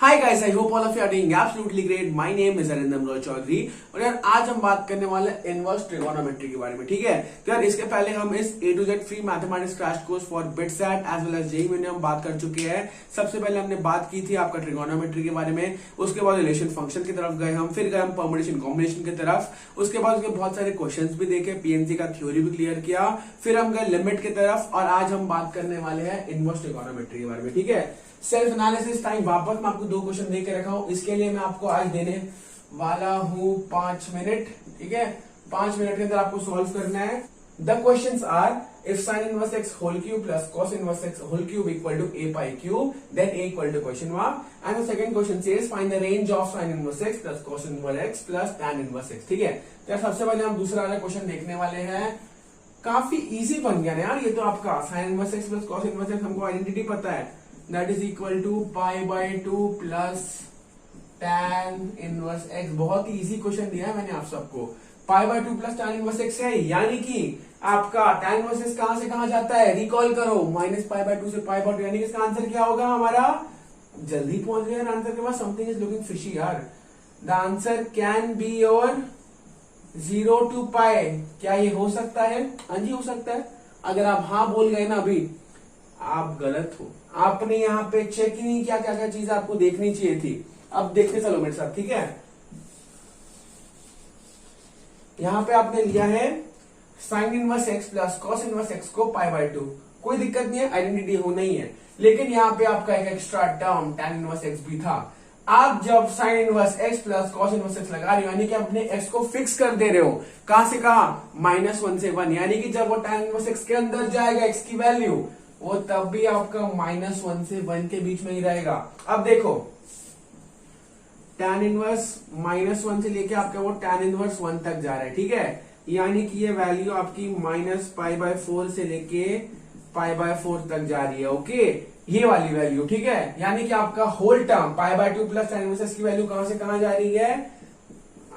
Hi guys, I hope all of you are doing absolutely great. My name is Arindam Roy Chowdhury और यार आज हम बात करने वाले इनवर्स ट्रिगोनोमेट्री के बारे में। ठीक है, तो यार इसके पहले हम इस A to Z free mathematics crash course for BITSAT as well as JEE में हम बात कर चुके हैं। सबसे पहले हमने बात की थी आपका ट्रिगोनोमेट्री के बारे में, उसके बाद रिलेशन फंक्शन की तरफ गए हम, फिर गए हम परमुटेशन कॉम्बिनेशन की तरफ, उसके बाद उसके बहुत सारे क्वेश्चंस भी देखे, पीएनसी का थ्योरी भी क्लियर किया, फिर हम गए लिमिट की तरफ और आज हम बात करने वाले हैं इनवर्स ट्रिगोनोमेट्री के बारे में। ठीक है, सेल्फ एनालिसिस टाइम वापस मैं आपको दो क्वेश्चन दे के रखा हूं, इसके लिए मैं आपको आज देने वाला हूं 5 मिनट। ठीक है, 5 मिनट के अंदर आपको सॉल्व करना है। The questions are if sine inverse x whole cube plus cos inverse x whole cube equal to a pi cube then a equal to question mark and the second question says find the range of sine inverse x plus cos inverse x plus tan inverse x. ठीक है, तो सबसे पहले हम दूसरा वाला question देखने वाले हैं। काफी इजी बन गया ना यार ये तो आपका। Sign inverse x plus cos inverse x हमको आइडेंटिटी पता है, that is equal to pi by 2 plus tan inverse x। बहुत ही इजी क्वेश्चन दिया है मैंने आप सबको। Pi by 2 plus tan inverse x है, यानी कि आपका tan इनवर्स x कहां से कहां जाता है, रिकॉल करो, माइनस पाई बाई 2 से पाई बाई 2, यानी कि इसका आंसर क्या होगा हमारा। जल्दी पहुंच गए आंसर के बाद, समथिंग इज लुकिंग फिशी यार। The answer can be your 0 to पाई। क्या ये हो सकता है? हाँ जी हो सकता है। अगर आप हाँ बोल गए ना अभी, आप गलत हो। आपने यहाँ पे चेक ही नहीं किया क्या क्या चीज आपको देखनी चाहिए थी। अब देखते चलो मेरे साथ। ठीक है, यहाँ पे आपने लिया है sign inverse x plus cos inverse x को पाई बाई 2, कोई दिक्कत नहीं है, आइडेंटिटी हो नहीं है। लेकिन यहाँ पे आपका एक extra term tan inverse x भी था। आप जब sign inverse x plus cos inverse x लगा रहे हो, यानी कि अपने एक्स को फिक्स कर दे रहे हो। कहां से कहा? -1 से 1, यानी कि जब वो tan इनवर्स एक्स के अंदर जाएगा एक्स की वैल्यू, वो तब भी आपका -1 से 1 के बीच में ही रहेगा। अब देखो tan इनवर्स -1 से लेके आपका वो tan इनवर्स 1 तक जा रहा है। ठीक है, यानी कि ये वैल्यू आपकी -π/4 से लेके π/4 तक जा रही है। ओके, ये वाली वैल्यू। ठीक है, यानी कि आपका whole term π/2 plus tan inverse की वैल्यू कहां से कहां जा रही है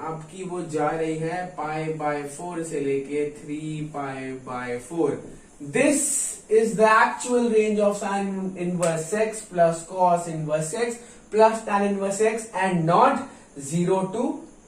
आपकी, वो जा रही है π/4 से लेके 3π/4। This is the actual range of sin inverse x plus cos inverse x plus tan inverse x and not 0 to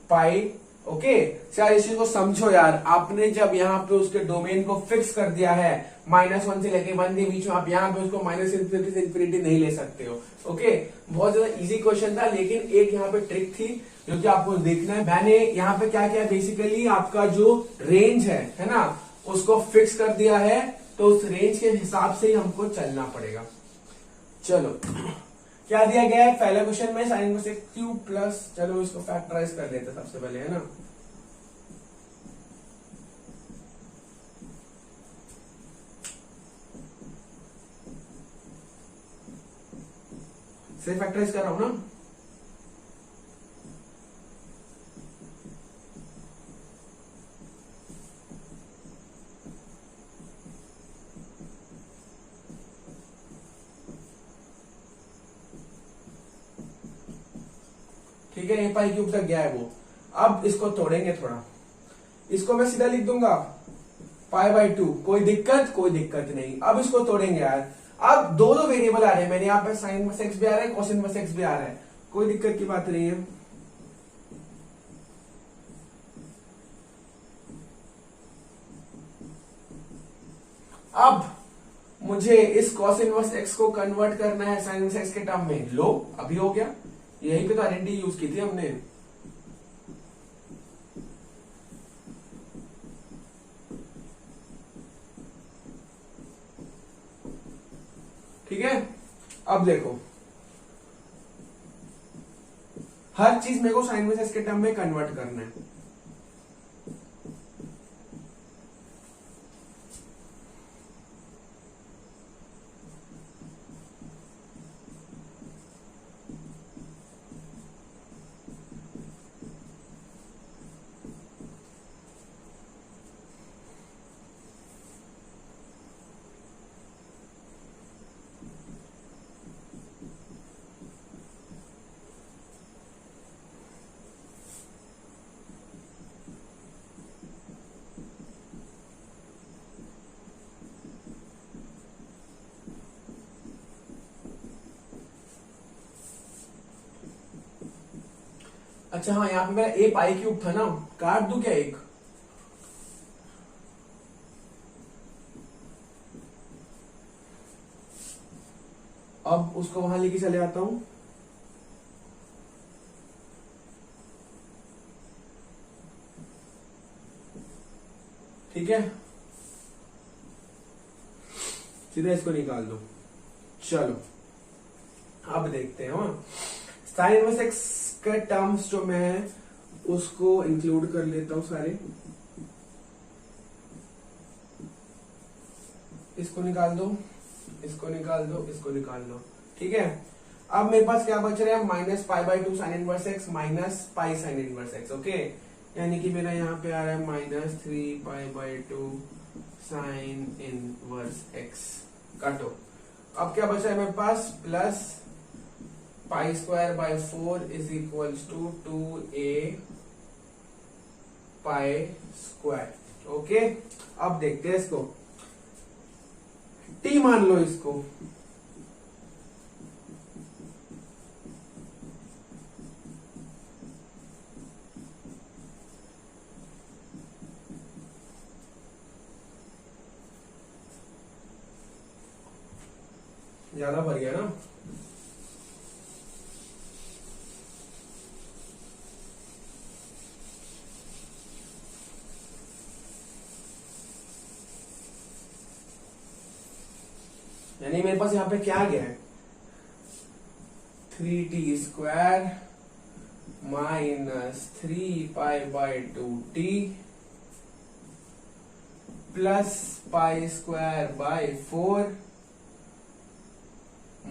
pi. Okay, यार इस चीज को समझो यार। आपने जब यहाँ पे उसके डोमेन को फिक्स कर दिया है -1 से लेके 1 के बीच में, आप यहाँ पे उसको -∞ से इंफिनिटी नहीं ले सकते हो। ओके, बहुत ज्यादा इजी क्वेश्चन था, लेकिन एक यहाँ पे ट्रिक थी जो कि आपको देखना है। मैंने यहाँ पे क्या किया, बेसिकली आपका जो रेंज है ना, उसको फिक्स कर दिया है, तो उस रेंज के हिसाब से ही हमको चलना पड़ेगा। चलो क्या दिया गया है पहले क्वेश्चन में, sign inverse x cube plus, चलो इसको फैक्टराइज कर लेते सबसे पहले, है ना। से फैक्टराइज कर रहा हूं ना। ठीक है, ए पाई क्यूब तक गया है वो। अब इसको तोड़ेंगे थोड़ा, इसको मैं सीधा लिख दूंगा π/2, कोई दिक्कत नहीं। अब इसको तोड़ेंगे यार। अब दो वेरिएबल आ रहे हैं, मैंने यहाँ पे साइन इनवर्स एक्स भी आ रहा है, कॉस इनवर्स एक्स भी आ रहा है, कोई दिक्कत की बात नहीं है। अब मुझे इस कॉस इनवर्स एक्स को कन्वर्ट करना है साइन इनवर्स एक्स के टर्म में। लो अभी हो गया, यही पे तो आइडेंटिटी यूज की थी हमने। ठीक है, अब देखो हर चीज मेरे को साइन इनवर्स एक्स के टर्म में कन्वर्ट करना है। अच्छा हाँ, यहाँ पे मेरा ए पाई क्यूब था ना, काट दूं क्या एक? अब उसको वहां लेके चले आता हूं। ठीक है, सीधा इसको निकाल दो। चलो अब देखते हैं। हाँ, साइन इनवर्स एक्स के टर्म्स जो मैं उसको इंक्लूड कर लेता हूं सारे। इसको निकाल दो, इसको निकाल दो, इसको निकाल दो। ठीक है, अब मेरे पास क्या बच रहा है? Minus pi by two sine inverse X minus pi sine inverse x. Okay, यानी कि मेरा यहाँ पे आ रहा है minus 3 pi by two sine inverse X. काटो। अब क्या बचा है मेरे पास? Plus pi square by 4 is equals to 2a pi square. Okay, अब देखते हैं इसको। t मान लो इसको। ज्यादा भर गया ना? यानी मेरे पास यहाँ पे क्या गया है? 3t square minus 3 pi by 2t plus pi square by 4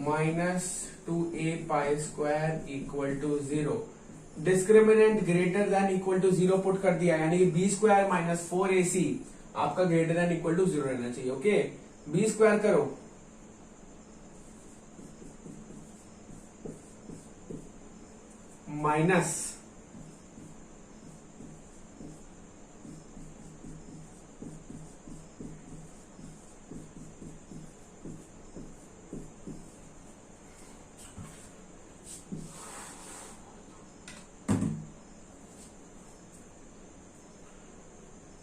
minus 2a pi square equal to 0। Discriminant greater than equal to 0 put कर दिया, यानी कि b स्क्वायर माइनस 4ac आपका ग्रेटर देन इक्वल टू 0 रहना चाहिए। ओके, b स्क्वायर करो, minus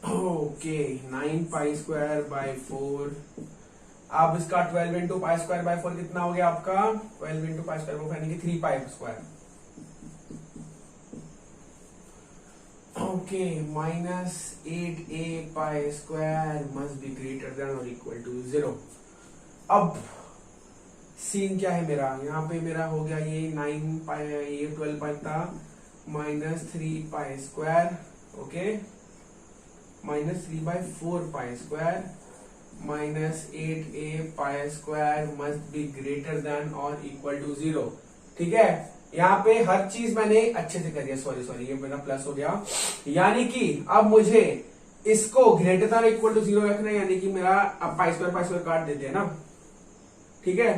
okay 9 pi square by 4। अब इसका 12 इंटू पाई स्क्वायर बाय 4 कितना हो गया आपका? 12 इंटू पाई स्क्वायर यानी कि 3 पाई square. Okay, minus 8a pi square must be greater then और इक्वल टू 0। अब सीन क्या है मेरा? यहाँ पे मेरा हो गया ये 9 पाई, ये 12 पाई था, minus 3 pi square. Okay, minus 3 by 4 pi square minus 8a pi square must be greater then और इक्वल टू 0। ठीक है, यहाँ पे हर चीज मैंने अच्छे से करी है। सॉरी, ये मेरा प्लस हो गया। यानी कि अब मुझे इसको ग्रेटर देन इक्वल टू 0 रखना है, यानी कि मेरा अब पाई स्क्वायर काट देते हैं ना। ठीक है,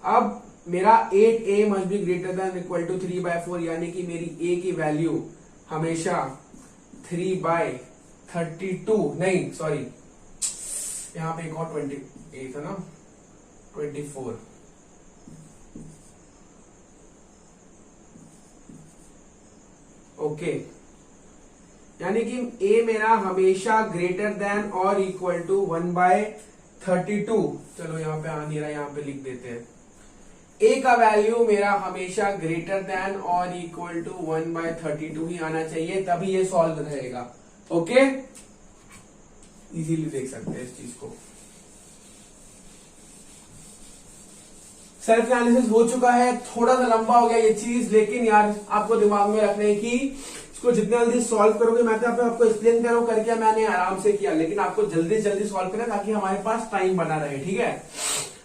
अब मेरा 8a must be greater than equal to 3 by 4, यानी कि मेरी a की वैल्यू हमेशा 3 बाय 32, नहीं सॉरी, यहां पे एक और 28 है ना, 24। ओके, यानी कि a मेरा हमेशा ग्रेटर देन और इक्वल टू 1 बाय 32। चलो यहाँ पे आ नहीं रहा, यहाँ पे लिख देते हैं। a का वैल्यू मेरा हमेशा ग्रेटर देन और इक्वल टू 1 बाय 32 ही आना चाहिए, तभी ये सॉल्व रहेगा। ओके, इजीली देख सकते हैं इस चीज को। सेल्फ एनालिसिस हो चुका है, थोड़ा सा लंबा हो गया ये चीज, लेकिन यार आपको दिमाग में रखना है कि इसको जितना जल्दी सॉल्व करोगे, मैं तो आपको एक्सप्लेन कर रहा हूं करके, मैंने आराम से किया, लेकिन आपको जल्दी जल्दी सॉल्व करना ताकि हमारे पास टाइम बना रहे। ठीक है,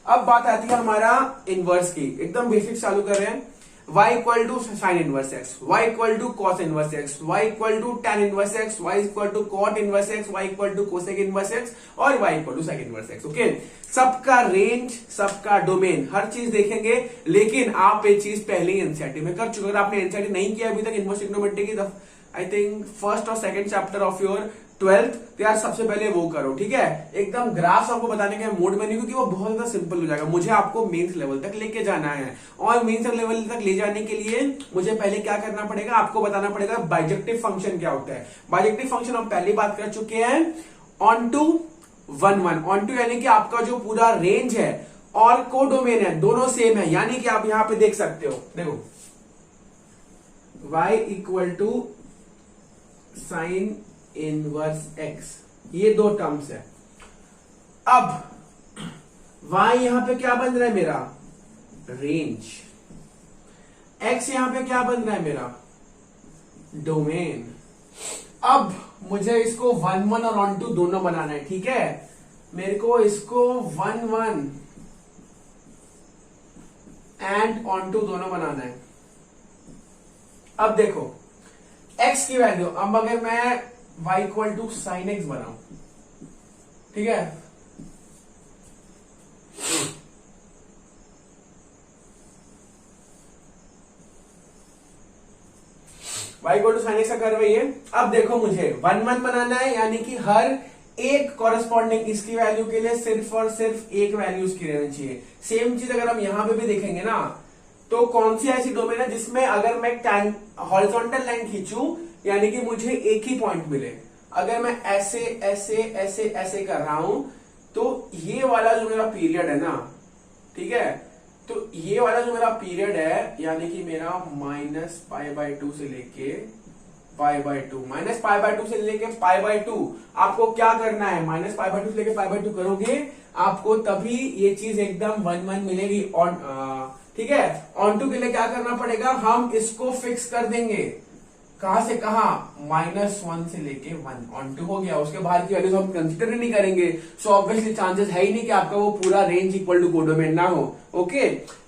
अब बात आती है हमारा इनवर्स की। एकदम बेसिक चालू कर रहे हैं। y equal to sine inverse x, y equal to cos inverse x, y equal to tan inverse x, y equal to cot inverse x, y equal to cosec inverse x और y equal to sec inverse x. Okay, सबका range, सबका domain, हर चीज देखेंगे, लेकिन आप ये चीज पहले ही एनसीईआरटी में कर चुके। अगर आपने एनसीईआरटी नहीं किया अभी तक इनवर्स ट्रिग्नोमेट्री की, आई थिंक फर्स्ट और second chapter of your 12th, तो यार सबसे पहले वो करो, ठीक है। एकदम ग्राफ आपको बताने के मूड में नहीं, क्योंकि वो बहुत ज्यादा सिंपल हो जाएगा। मुझे आपको मेंस लेवल तक लेके जाना है, और मेंस लेवल तक ले जाने के लिए मुझे पहले क्या करना पड़ेगा, आपको बताना पड़ेगा बाइजेक्टिव फंक्शन क्या होता है। बाइजेक्टिव फंक्शन हम पहली बात कर चुके हैं, ऑन टू 1 1, ऑन टू यानी कि आपका जो पूरा रेंज है और कोडोमेन है दोनों सेम है, यानी कि आप यहां पे देख सकते हो, देखो y equal to sine inverse x, ये दो टर्म्स है। अब y यहां पे क्या बन रहा है मेरा, रेंज, x यहां पे क्या बन रहा है मेरा, डोमेन। अब मुझे इसको 1 1 और ऑन टू दोनों बनाना है, ठीक है। मेरे को इसको 1 1 एंड ऑन टू दोनों बनाना है। अब देखो x की वैल्यू, अब अगर मैं y equal to sine x बनाऊं, ठीक है, y equal to sine x का कर रही है। अब देखो मुझे 1 1 बनाना है, यानी कि हर एक कॉरेस्पॉन्डिंग इसकी वैल्यू के लिए सिर्फ और सिर्फ एक वैल्यू उसकी रहनी चाहिए। सेम चीज अगर हम यहां पे भी देखेंगे ना, तो कौन सी ऐसी डोमेन है जिसमें अगर मैं हॉरिजॉन्टल लाइन खींचूं, यानी कि मुझे एक ही पॉइंट मिले। अगर मैं ऐसे ऐसे ऐसे ऐसे कर रहा हूं, तो ये वाला जो मेरा पीरियड है ना, ठीक है, तो ये वाला जो मेरा पीरियड है, यानी कि मेरा -π/2 से लेके π/2, -π/2 से लेके π/2, आपको क्या करना है, -π/2 से लेके π/2 करोगे, आपको तभी ये चीज एकदम 1 1 मिलेगी। ऑन ठीक है, ऑन टू के लिए क्या करना पड़ेगा, हम इसको फिक्स कर देंगे, कहां से कहां, -1 से लेके 1, ऑन टू हो गया। उसके बाहर की वैल्यूज हम कंसीडर ही नहीं करेंगे, सो ऑब्वियसली चांसेस है ही नहीं कि आपका वो पूरा रेंज इक्वल टू कोडोमेन ना हो। ओके,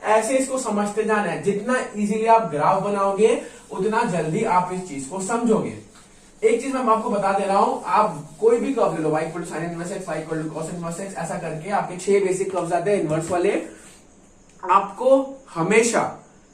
ऐसे इसको समझते जाना है। जितना इजीली आप ग्राफ बनाओगे उतना जल्दी आप इस चीज को समझोगे। एक चीज मैं आपको बता दे रहा हूं, आप कोई भी कर्व ले लो, y equal to sine inverse x, y equal to cos inverse x, ऐसा करके आपके 6 बेसिक कर्व्स आते हैं इनवर्स वाले। आपको हमेशा,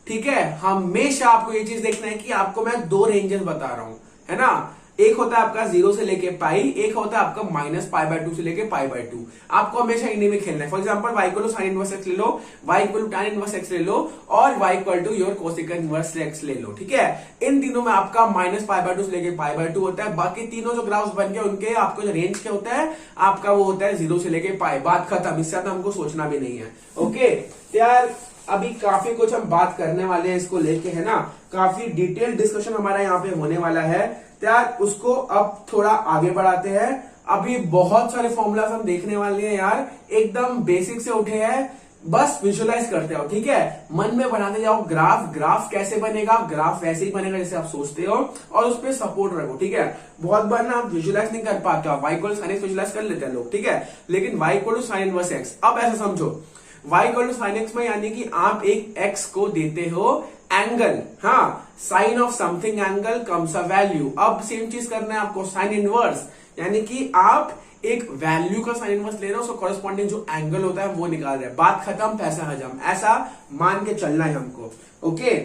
ठीक है, हमेशा आपको ये चीज देखना है कि आपको मैं दो रेंजेस बता रहा हूं, है ना। एक होता है आपका 0 से लेके पाई, एक होता है आपका -π/2 से लेके π/2। आपको हमेशा इन्हीं में खेलना है। For example y equal to sine inverse x ले लो, y equal to tan inverse x ले लो, और y equal to your cosec inverse x ले लो, ठीक है। इन तीनों में आपका -π/2 से लेके π/2 होता है। बाकी तीनों जो ग्राफ्स बन गए उनके आपको जो रेंज क्या होता है, आपका वो होता है 0 से लेके पाई। बात खत्म, इससे ज्यादा हमको सोचना भी नहीं है। ओके यार, अभी काफी कुछ हम बात करने वाले हैं इसको लेके, है ना। काफी डिटेल डिस्कशन हमारा यहाँ पे होने वाला है यार। उसको अब थोड़ा आगे बढ़ाते हैं। अभी बहुत सारे फॉर्मूलाज हम देखने वाले हैं यार, एकदम बेसिक से उठे हैं। बस विजुअलाइज करते हो, ठीक है, मन में बनाते जाओ ग्राफ। ग्राफ कैसे बनेगा, ग्राफ वैसे ही बनेगा जैसे आप सोचते हो, और उस पर सपोर्ट रखो, ठीक है। बहुत बार ना आप विजुअलाइज नहीं कर पाते हो, y equal to sine x visualise कर लेते हैं लोग, ठीक है, लेकिन y equal to sine inverse x। अब ऐसा समझो, y equal to sine x में यानी कि आप एक x को देते हो एंगल, हाँ, sine of something angle comes a value. अब सेम चीज करना है आपको साइन इनवर्स, यानी कि आप एक वैल्यू का साइन इनवर्स ले रहे हो, उसको कॉरेस्पॉन्डिंग जो एंगल होता है वो निकाल रहे हैं। बात खत्म, पैसा हजम, ऐसा मान के चलना है हमको। ओके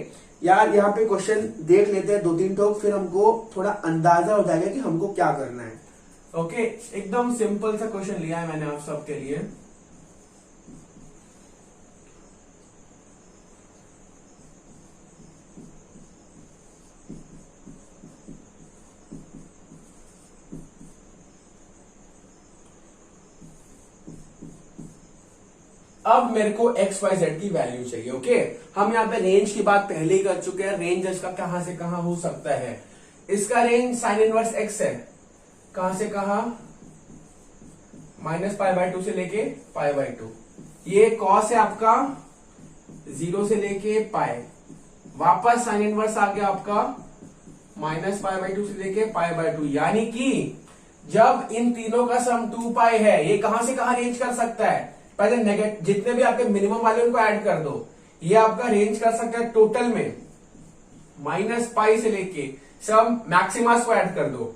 यार, यहाँ पे क्वेश्चन देख लेते हैं 2-3 तो, फिर हमको थोड़ा अंदाजा हो जाएगा कि हमको क्या करना है। ओके, एकदम सिंपल सा क्वेश्चन लिया है मैंने आप सबके लिए। अब मेरे को XYZ की वैल्यू चाहिए। ओके, हम यहाँ पे रेंज की बात पहले ही कर चुके हैं। रेंज इसका कहां से कहां हो सकता है, इसका रेंज साइन इनवर्स x है, कहां से कहां, -π/2 से लेके π/2। ये कॉस है आपका 0 से लेके पाई, वापस साइन इनवर्स आ गया आपका -π/2 से लेके π/2। यानी कि जब इन तीनों का सम 2π है, ये कहां से कहां रेंज कर सकता है, पहले नेगेटिव जितने भी आपके मिनिमम वाले उनको ऐड कर दो। ये आपका रेंज कर सकता है टोटल में -π से लेके सम मैक्सिमस को ऐड कर दो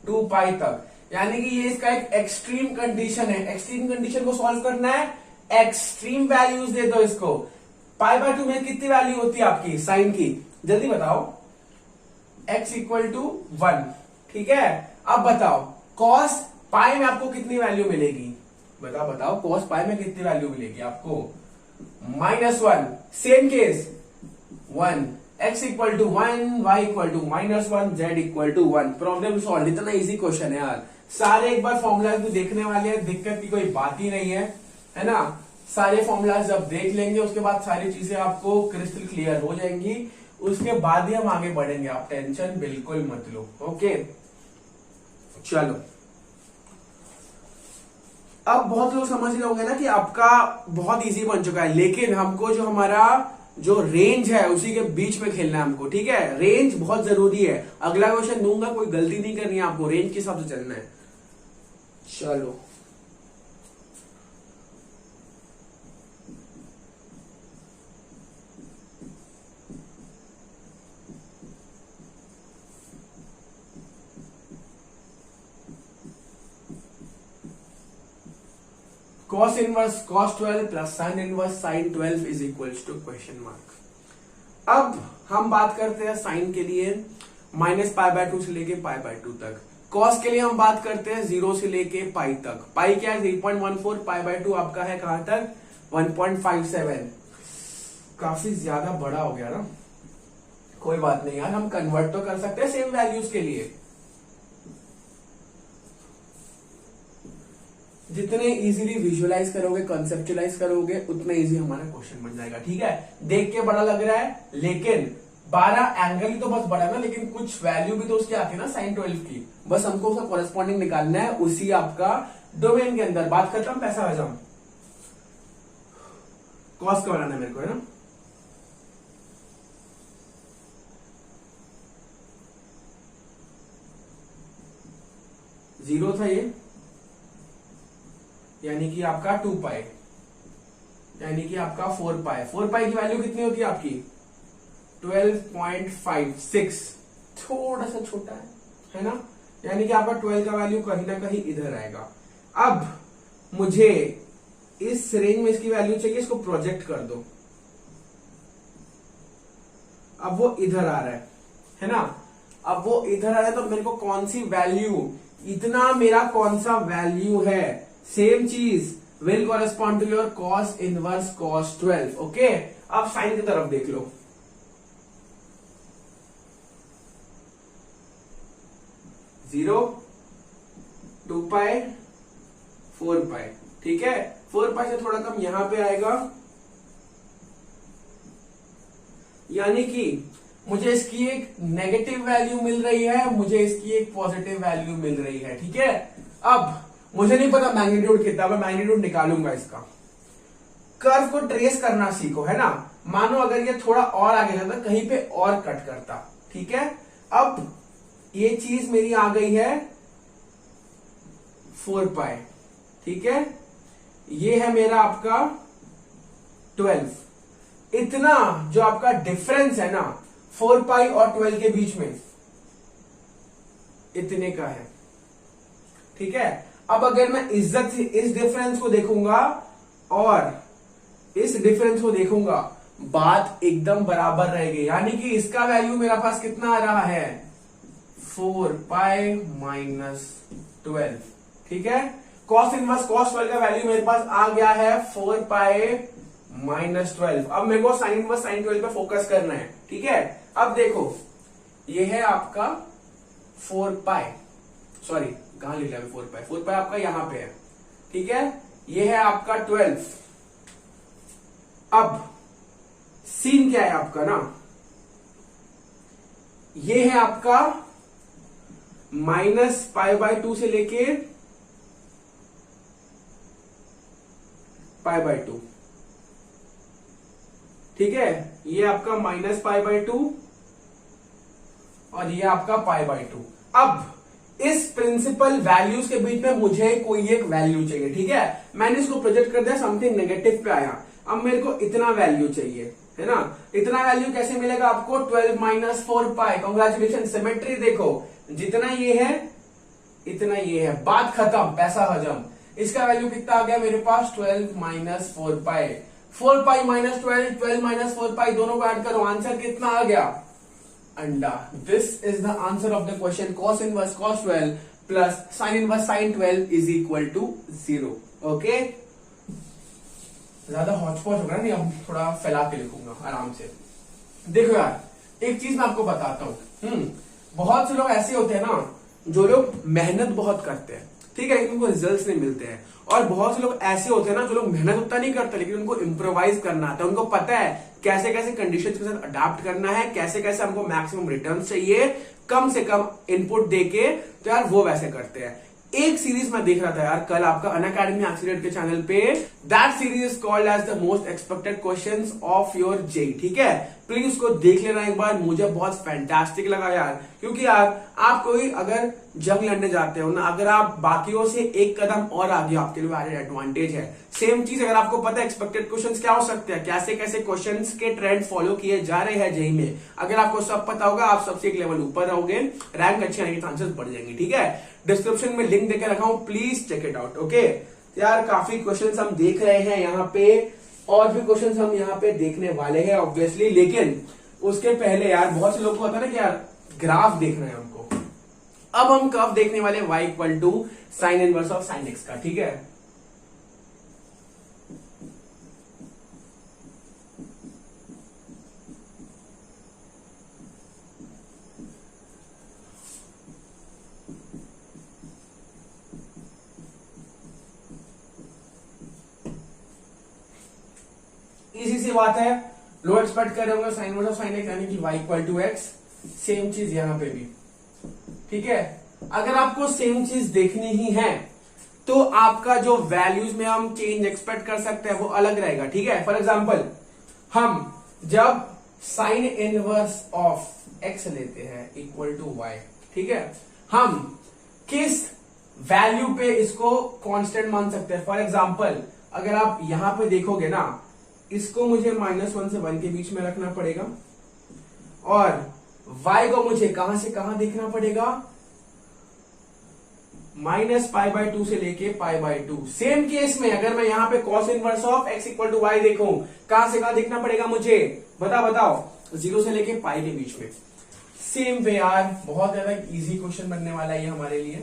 2π तक। यानी कि ये इसका एक एक्सट्रीम कंडीशन है। एक्सट्रीम कंडीशन को सॉल्व करना है, एक्सट्रीम वैल्यूज दे दो इसको। π/2 में कितनी वैल्यू होती है आपकी साइन की, जल्दी बताओ। x इक्वल टू 1, ठीक है। अब बताओ कॉस पाई में आपको कितनी वैल्यू मिलेगी, बताओ बताओ, कॉस पाई में कितनी वैल्यू मिलेगी आपको, -1। Same case 1, x equal to 1, y equal to -1, z equal to 1। Problem solve. इतना इजी क्वेश्चन है यार, सारे एक बार फॉर्मूला भी देखने वाले हैं, दिक्कत की कोई बात ही नहीं है ना। सारे फॉर्मूलाज जब देख लेंगे उसके बाद सारी चीजें आपको क्रिस्टल क्लियर हो जाएंगी, उसके बाद ही हम आगे बढ़ेंगे, आप टेंशन बिल्कुल मत लो। ओके चलो, अब बहुत लोग समझ रहे होंगे ना कि आपका बहुत इजी बन चुका है, लेकिन हमको जो हमारा जो रेंज है उसी के बीच में खेलना है हमको, ठीक है। रेंज बहुत जरूरी है, अगला क्वेश्चन दूंगा, कोई गलती नहीं करनी है आपको, रेंज के हिसाब से चलना है। चलो cos inverse cos 12 plus sin inverse sin 12 is equals to question mark. अब हम बात करते हैं साइन के लिए -π/2 से लेके π/2 तक। cos के लिए हम बात करते हैं 0 से लेके पाई तक। पाई क्या है 3.14, π/2 आपका है कहां तक 1.57। काफी ज्यादा बड़ा हो गया ना, कोई बात नहीं यार, हम कन्वर्ट तो कर सकते हैं सेम वैल्यूज के लिए। जितने इजीली विजुअलाइज करोगे, कंसेप्चुलाइज करोगे, उतना इजी हमारा क्वेश्चन बन जाएगा, ठीक है। देख के बड़ा लग रहा है, लेकिन 12 एंगल ही तो बस बड़ा है ना, लेकिन कुछ वैल्यू भी तो उसकी आती है ना sin 12 की, बस हमको उसका कॉरेस्पॉन्डिंग निकालना है उसी आपका डोमेन के अंदर। बात खत्म, पैसा हजम। कॉस का बनाना है मेरे को, है ना। जीरो था ये, यानी कि आपका 2π, यानी कि आपका 4π। 4π की वैल्यू कितनी होती है आपकी 12.56, थोड़ा सा छोटा है ना, यानी कि आपका 12 का वैल्यू कहीं ना कहीं इधर आएगा। अब मुझे इस रेंज में इसकी वैल्यू चाहिए, इसको प्रोजेक्ट कर दो। अब वो इधर आ रहा है ना, अब वो इधर आ रहा है, तो मेरे को कौन सी वैल्यू, इतना मेरा कौन सा वैल्यू है, सेम चीज will correspond to your cos inverse cos 12। Okay, अब साइन की तरफ देख लो। जीरो, 2π, 4π, ठीक है। 4π से थोड़ा कम यहां पे आएगा, यानी कि मुझे इसकी एक नेगेटिव वैल्यू मिल रही है, मुझे इसकी एक पॉजिटिव वैल्यू मिल रही है, ठीक है। अब मुझे नहीं पता मैग्नीट्यूड कितना, मैं मैग्नीट्यूड निकालूंगा इसका। कर्व को ट्रेस करना सीखो, है ना। मानो अगर ये थोड़ा और आगे जाता, कहीं पे और कट करता, ठीक है। अब ये चीज मेरी आ गई है 4π, ठीक है। ये है मेरा आपका 12। इतना जो आपका डिफरेंस है ना 4π और 12 के बीच में, इतने का है, ठीक है। अब अगर मैं इज्जत से इस डिफरेंस को देखूंगा और इस डिफरेंस को देखूंगा, बात एकदम बराबर रहेगी, यानी कि इसका वैल्यू मेरा पास कितना आ रहा है 4π - 12, ठीक है। cos इनवर्स cos 12 का वैल्यू मेरे पास आ गया है 4π - 12। अब मेरे को साइन इनवर्स साइन 12 पे फोकस करना है, ठीक है। अब देखो ये है आपका 4π, सॉरी कहां लिख लिया 4π, 4π आपका यहां पे है, ठीक है। ये है आपका 12। अब सीन क्या है आपका ना, ये है आपका -π/2 से लेके π/2, ठीक है। ये आपका -π/2 और ये आपका π/2। अब इस प्रिंसिपल वैल्यूज के बीच में मुझे कोई एक वैल्यू चाहिए, ठीक है। मैंने इसको प्रोजेक्ट कर दिया, समथिंग नेगेटिव पे आया। अब मेरे को इतना वैल्यू चाहिए, है ना। इतना वैल्यू कैसे मिलेगा आपको 12 - 4π। कांग्रेचुलेशन, सिमेट्री देखो, जितना ये है इतना ये है, बात खत्म, पैसा हजम। इसका वैल्यू कितना आ गया मेरे पास 12 - 4π। 4π - 12, 12 - 4π, दोनों को ऐड करो, आंसर कितना आ गया अंडा। This is the answer of the question. cos inverse cos 12 plus sin inverse sin 12 is equal to 0। Okay, ज्यादा हॉचपॉच होगा नहीं, अब थोड़ा फैला के लिखूंगा आराम से। देखो यार, एक चीज मैं आपको बताता हूँ। बहुत से लोग ऐसे होते हैं ना, जो लोग मेहनत बहुत करते हैं, ठीक है, लेकिन उनको रिजल्ट्स नहीं मिलते हैं। और बहुत से लोग ऐसे होते हैं ना, जो लोग मेहनत उतना नहीं करते, लेकिन उनको इम्प्रोवाइज करना आता है। उनको पता है कैसे कैसे कंडीशंस के साथ अडाप्ट करना है, कैसे कैसे हमको मैक्सिमम रिटर्न चाहिए कम से कम इनपुट देके, तो यार वो वैसे करते हैं। एक सीरीज मैं देख रहा था यार कल आपका अनअकैडमी एक्सीडेंट के चैनल पे। That series is called as the most expected questions of your JEE. ठीक है, प्लीज उसको देख लेना एक बार, मुझे बहुत फैंटास्टिक लगा यार। क्योंकि यार आप कोई अगर जंग लड़ने जाते हो ना, अगर आप बाकियों से एक कदम और आगे, आपके लिए एडेड एडवांटेज है। सेम चीज अगर आपको पता है एक्सपेक्टेड क्वेश्चंस क्या हो सकते हैं, कैसे कैसे क्वेश्चंस के ट्रेंड फॉलो किए जा रहे हैं जेई में, अगर आपको सब पता होगा, आप सबसे एक लेवल ऊपर रहोगे, रैंक अच्छे आने के चांसेस बढ़ जाएंगे। ठीक है, डिस्क्रिप्शन में लिंक देकर रखा हूं, please check it out. Okay यार, काफी क्वेश्चंस हम देख रहे हैं यहाँ पे, और भी क्वेश्चंस हम यहाँ पे देखने वाले हैं ऑब्वियसली। लेकिन उसके पहले यार बहुत से लोग को होता है ना कि यार ग्राफ देखना है हमको। अब हम कर्व देखने वाले y equal to sine inverse of sine x का। ठीक है, इसी सी बात है, लो एक्सपेक्ट कर रहे होंगे sine inverse of sine x, यानी कि y equal to x. Same चीज यहां पे भी। ठीक है, अगर आपको सेम चीज देखनी ही है तो आपका जो वैल्यूज में हम चेंज एक्सपेक्ट कर सकते हैं वो अलग रहेगा। ठीक है, फॉर एग्जांपल हम जब साइन इनवर्स ऑफ एक्स लेते हैं इक्वल टू वाई, ठीक है, हम किस वैल्यू पे इसको कांस्टेंट मान सकते हैं। फॉर एग्जांपल अगर आप यहां पे देखोगे ना, इसको मुझे -1 से 1 के बीच में रखना पड़ेगा, और y को मुझे कहां से कहां देखना पड़ेगा, -π/2 से लेके π/2। सेम केस में अगर मैं यहां पे cos inverse of x equal to y देखूं, कहां से कहां देखना पड़ेगा मुझे, बताओ 0 से लेके पाई के बीच में। सेम वे यार, बहुत ज्यादा इजी क्वेश्चन बनने वाला है ये हमारे लिए।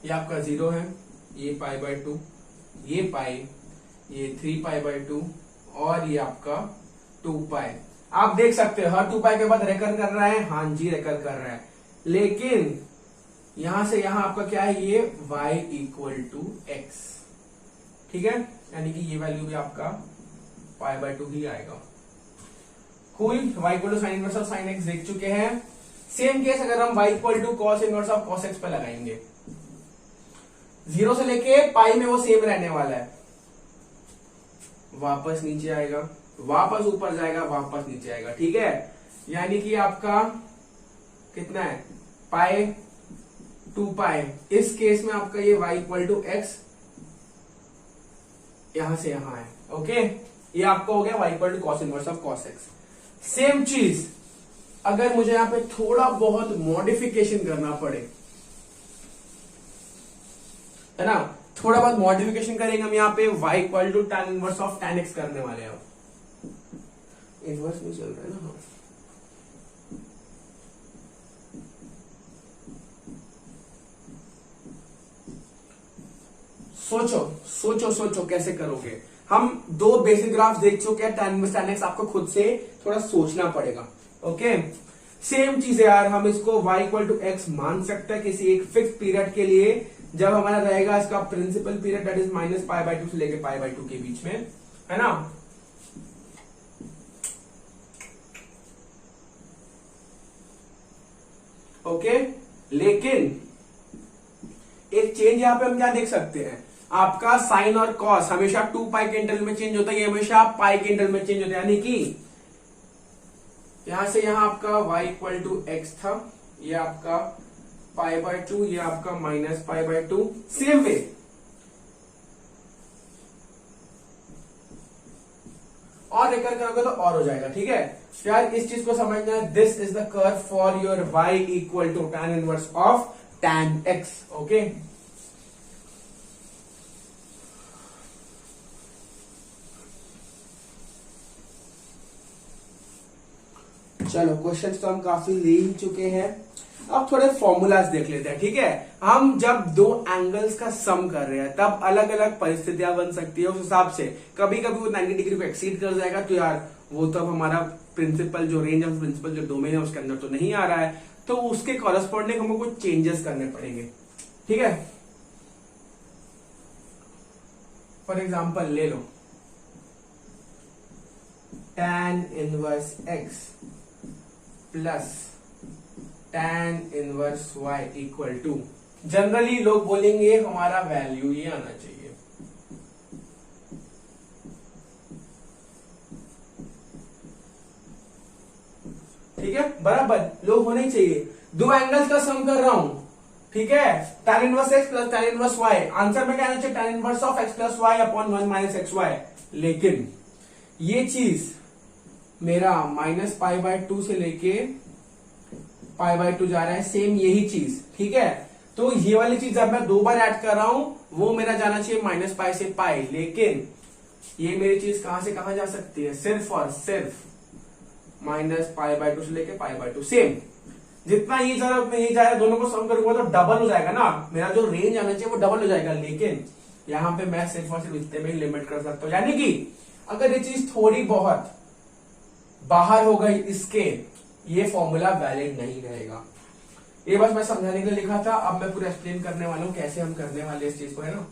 ये आपका 0 है, ये π/2, ये पाई, ये 3π/2, और ये आपका 2π। आप देख सकते हो हर 2π के बाद रेकर कर रहा है, हाँ जी रेकर कर रहा है, लेकिन यहां से यहां आपका क्या है, ये y इक्वल टू एक्स। ठीक है, यानी कि ये वैल्यू भी आपका π/2 ही आएगा। Cool, y equal to sine inverse of sine x देख चुके हैं। सेम केस अगर हम y equal to cos inverse of cos x पे लगाएंगे, 0 से लेके पाई में वो सेम रहने वाला है, वापस नीचे आएगा, वापस ऊपर जाएगा, वापस नीचे आएगा। ठीक है, यानी कि आपका कितना है, पाई 2π। इस केस में आपका ये y इक्वल टू एक्स यहां से यहां है। ओके, ये आपका हो गया y equal to cos inverse of cos x. Same चीज अगर मुझे यहां पे थोड़ा बहुत मॉडिफिकेशन करना पड़े, है ना, थोड़ा बहुत मॉडिफिकेशन करेंगे हम यहाँ पे, y equal to tan inverse of tan x करने वाले हैं। इनवर्स में चल रहा है ना, हाँ। सोचो कैसे करोगे। हम दो बेसिक ग्राफ्स देख चुके हैं, tan इनवर्स tan x, आपको खुद से थोड़ा सोचना पड़ेगा। ओके, सेम चीज है यार, हम इसको y इक्वल टू एक्स मान सकते हैं किसी एक फिक्स पीरियड के लिए, जब हमारा रहेगा इसका प्रिंसिपल पीरियड, दैट इज -π/2 से लेके π/2 के बीच में, है ना। ओके, लेकिन एक चेंज यहां पे हम क्या देख सकते हैं, आपका साइन और कॉस हमेशा 2π के इंटरवल में चेंज होता है, ये हमेशा पाई के इंटरवल में चेंज होता है। यानी कि यहां से यहां आपका y इक्वल टू एक्स था, ये आपका π/2, ये आपका -π/2। सेम वे, और रेकर करोगे तो और हो जाएगा, ठीक है। तो यार इस चीज को समझना है, this is the curve for your y equal to tan inverse of tan x, okay. चलो क्वेश्चंस तो हम काफी ले ही चुके हैं, अब थोड़े फॉर्मूलाज देख लेते हैं, ठीक है। हम जब दो एंगल्स का सम कर रहे हैं तब अलग अलग परिस्थितियां बन सकती है, उस हिसाब से कभी कभी वो 90 डिग्री को एक्सीड कर जाएगा, तो यार वो तो अब हमारा प्रिंसिपल जो रेंज ऑफ प्रिंसिपल जो डोमेन है उसके अंदर तो नहीं आ रहा है, तो उसके कॉरेस्पॉन्डिंग हमको कुछ चेंजेस करने पड़ेंगे, ठीक है। फॉर एग्जाम्पल ले लो tan inverse x plus tan inverse y equal to, generally लोग बोलेंगे हमारा वैल्यू ये आना चाहिए, ठीक है, बराबर लोग होने चाहिए। दो एंगल्स का सम कर रहा हूं, ठीक है, tan inverse x plus tan inverse y, answer में क्या आना चाहिए, tan inverse of x plus y upon 1 minus x y. लेकिन ये चीज मेरा माइनस पाई बाय 2 से लेके पाई बाय 2 जा रहा है, सेम यही चीज, ठीक है। तो ये वाली चीज जब मैं दो बार ऐड कर रहा हूं वो मेरा जाना चाहिए माइनस पाई से पाई, लेकिन ये मेरी चीज कहां से कहां जा सकती है, सिर्फ और सिर्फ माइनस पाई बाय 2 से लेके पाई बाय 2, सेम जितना ये जा रहा है दोनों को सम करूंगा तो डबल हो जाएगा ना, मेरा जो रेंज आना चाहिए वो डबल हो जाएगा। लेकिन यहां पे मैं सिर्फ और सिर्फ इतने में ही लिमिट कर सकता हूं, यानी कि अगर ये चीज थोड़ी बहुत बाहर हो गई इसके, ये फॉर्मूला वैलिड नहीं रहेगा। ये बस मैं समझाने के लिए लिखा था, अब मैं पूरा एक्सप्लेन करने वाला हूं कैसे हम करने वाले इस चीज को, है ना।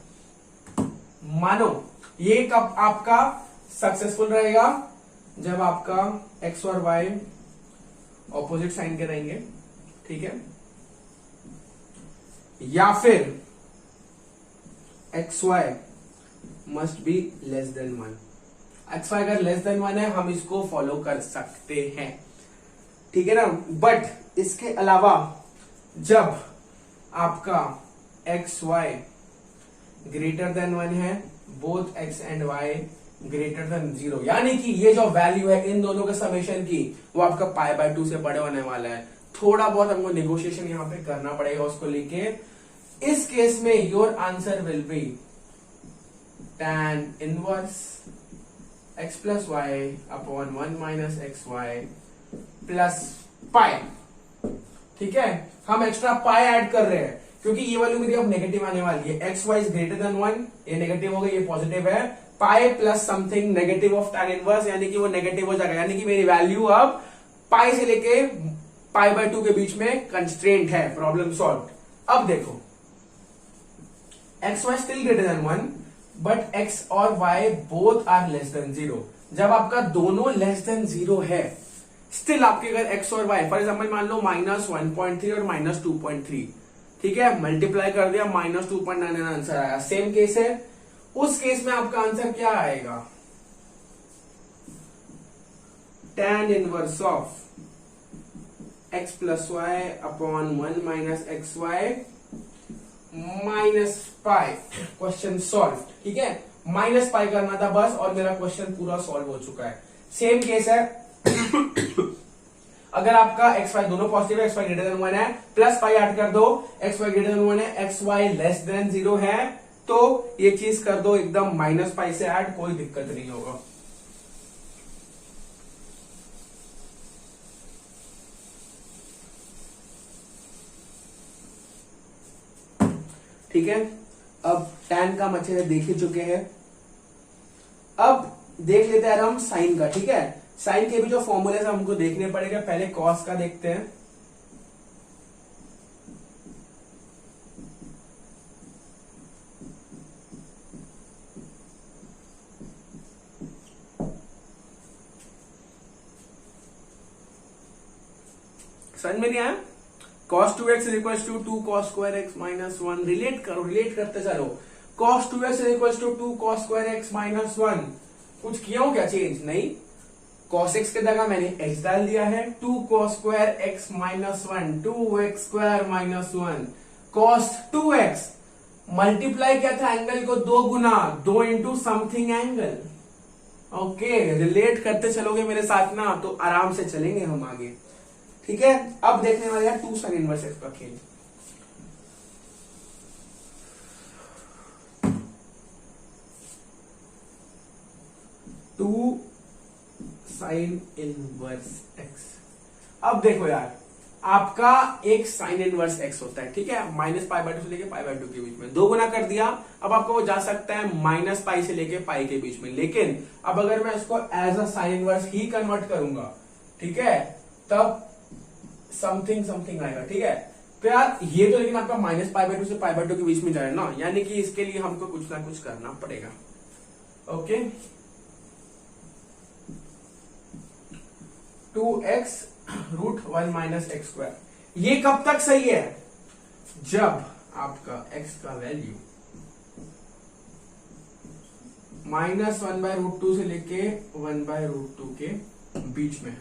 मानो ये कब आपका सक्सेसफुल रहेगा, जब आपका x और y ऑपोजिट साइन के रहेंगे, ठीक है, या फिर x y must be less than 1। X y अगर लेस देन 1 है हम इसको फॉलो कर सकते हैं, ठीक है ना। बट इसके अलावा जब आपका एक्स वाई ग्रेटर देन 1 है, both x and y greater than 0, यानी कि ये जो वैल्यू है इन दोनों के समेशन की वो आपका पाई बाय 2 से बड़े होने वाला है, थोड़ा बहुत हमको नेगोशिएशन यहां पे करना पड़ेगा उसको लेके। इस केस में your answer will be tan inverse x plus y upon 1 minus x y plus pi, ठीक है। हम एक्स्ट्रा पाई ऐड कर रहे हैं क्योंकि ये वैल्यू मेरी अब नेगेटिव आने वाली है, x y is greater than 1, ये नेगेटिव हो गया, ये पॉजिटिव है, pi plus something negative of tan inverse, यानी कि वो नेगेटिव हो जाएगा, यानी कि मेरी वैल्यू अब पाई से लेके पाई बाय 2 के बीच में कंस्ट्रेंट है, प्रॉब्लम सॉल्व। अब देखो X Y still greater than 1 but X और Y both are less than 0। जब आपका दोनों लेस देन 0 है, स्टिल आपके अगर एक्स और वाई फॉर एग्जाम्पल मान लो माइनस 1.3 और माइनस 2.3, ठीक है, मल्टीप्लाई कर दिया माइनस 2.9 आंसर आया, सेम केस है। उस केस में आपका आंसर क्या आएगा, tan inverse of x plus y upon 1 minus x y minus pi, question solve, ठीक है। माइनस पाई करना था बस और मेरा क्वेश्चन पूरा सॉल्व हो चुका है। सेम केस है अगर आपका एक्स वाई दोनों पॉजिटिव है, एक्स वाई ग्रेटर देन 1 है, प्लस पाई ऐड कर दो, एक्स वाई ग्रेटर देन 1 है, एक्स वाई लेस देन 0 है, तो ये चीज कर दो एकदम माइनस पाई से ऐड, कोई दिक्कत नहीं होगा। ठीक है, अब tan का हम अच्छे से देख ही चुके हैं, अब देख लेते हैं हम साइन का, ठीक है। साइन के भी जो फॉर्मूले हमको देखने पड़ेगा, पहले कॉस का देखते हैं। समझ में नहीं आया, cos 2x is equals to 2 cos square x minus 1, relate करो, रिलेट करते चलो। cos 2x is equals to 2 cos square x minus 1, कुछ किया हो क्या चेंज, नहीं, cos x के जगह मैंने x डाल दिया है, 2 cos square x minus 1, 2x square minus 1, cos 2x multiply क्या था, एंगल को 2 गुना, 2 into something angle, okay, relate करते चलोगे मेरे साथ ना तो आराम से चलेंगे हम आगे। ठीक है, अब देखने वाले हैं 2 sin इनवर्स एक्स का खेल। Two sine inverse x. अब देखो यार, आपका एक साइन इनवर्स एक्स होता है, ठीक है, -π/2 से लेके π/2 के बीच में, 2 गुना कर दिया। अब आपको वो जा सकता है -π से लेके पाई के बीच में, लेकिन अब अगर मैं इसको एज अ साइन इनवर्स ही कन्वर्ट करूंगा, ठीक है, तब समथिंग आएगा। ठीक है, तो यार ये तो लेकिन आपका -π/2 से π/2 के बीच में जाए ना, यानी कि इसके लिए हमको कुछ ना कुछ करना पड़ेगा। Okay, 2x√1 - x²। ये कब तक सही है? जब आपका x का वैल्यू -1/√2 से लेके 1/√2 के बीच में है।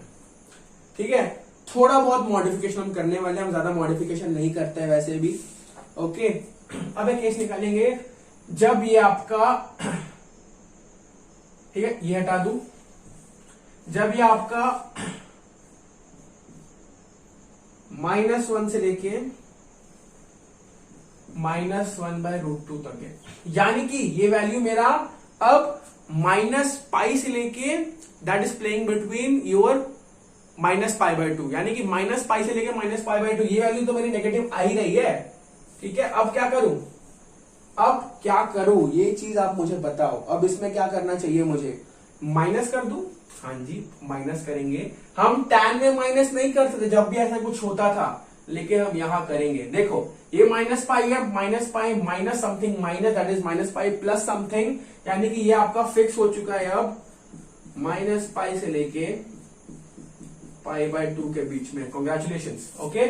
ठीक है, थोड़ा बहुत मॉडिफिकेशन हम करने वाले हैं, हम ज्यादा मॉडिफिकेशन नहीं करते हैं वैसे भी। ओके, अब एक केस निकालेंगे जब ये आपका, ठीक है, ये हटा दूं, जब ये आपका -1 से लेके -1/√2 तक है, यानी कि ये वैल्यू मेरा अब -π से लेके, that is playing between your -π/2, यानी कि -π से लेके -π/2, ये वैल्यू तो मेरी नेगेटिव आ ही रही है। ठीक है, अब क्या करूं, ये चीज आप मुझे बताओ। अब इसमें क्या करना चाहिए मुझे? माइनस कर दूं? हाँ जी, माइनस करेंगे। हम tan में माइनस नहीं कर सकते जब भी ऐसा कुछ होता था, लेकिन हम यहां करेंगे। देखो, ये -π है, -π minus something minus, that is -π plus something, यानी कि ये आपका फिक्स हो चुका है अब -π से लेके π/2 के बीच में। कॉन्ग्रेचुलेशंस। ओके,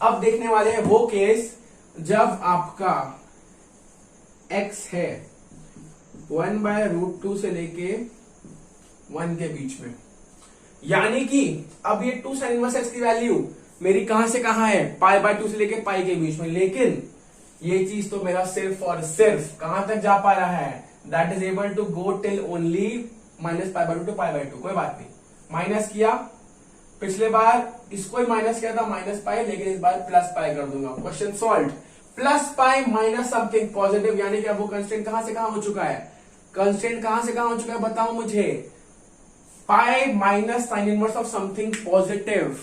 अब देखने वाले हैं वो केस जब आपका x है 1/√2 से लेके 1 के बीच में, यानी कि अब ये 2 sin इनवर्स एक्स की वैल्यू मेरी कहां से कहां है? π/2 से लेके पाई के बीच में, लेकिन ये चीज तो मेरा सिर्फ और सिर्फ कहां तक जा पा रहा है? That is able to go till only -π/2 to π/2। कोई बात नहीं, माइनस किया, पिछले बार इसको ही माइनस किया था -π, लेकिन इस बार +π कर दूंगा। Question solve. +π minus something positive, यानी कि अब वो कंस्टेंट कहां से कहां हो चुका है? कंस्टेंट कहां से कहां हो चुका है बताओ मुझे? π minus sine inverse of something positive.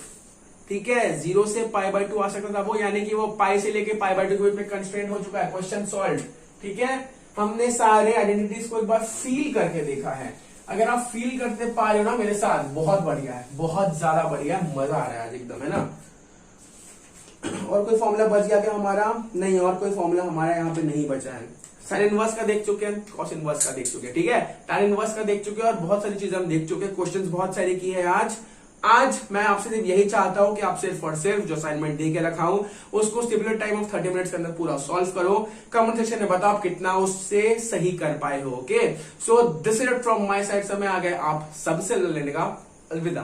ठीक है, 0 से π/2 आ सकता था वो, यानी कि वो π से लेके π/2 के बीच में कंस्टेंट हो चुका है। Question solve. ठीक है, हमने सारे आइडेंटिटीज को एक बार फील करके देखा है। अगर आप फील करते पा रहे हो ना मेरे साथ, बहुत बढ़िया है, बहुत ज्यादा बढ़िया है, मजा आ रहा है आज एकदम, है ना। और कोई फॉर्मूला बच गया क्या हमारा? नहीं, और कोई फॉर्मूला हमारा यहाँ पे नहीं बचा है। साइन इनवर्स का देख चुके हैं, कॉस इनवर्स का देख चुके हैं, ठीक है, tan इनवर्स का देख चुके हैं, और बहुत सारी चीजें हम देख चुके हैं। क्वेश्चंस बहुत सारे की है आज मैं आपसे सिर्फ यही चाहता हूं कि आप सिर्फ और सिर्फ जो असाइनमेंट दे के रखा हूं उसको स्टिपुलेटेड टाइम ऑफ 30 मिनट्स के अंदर पूरा सॉल्व करो। कमेंट सेक्शन में बताओ आप कितना उससे सही कर पाए हो। Okay, so this is it from my side. समय आ गया आप सबसे लेने का। अलविदा।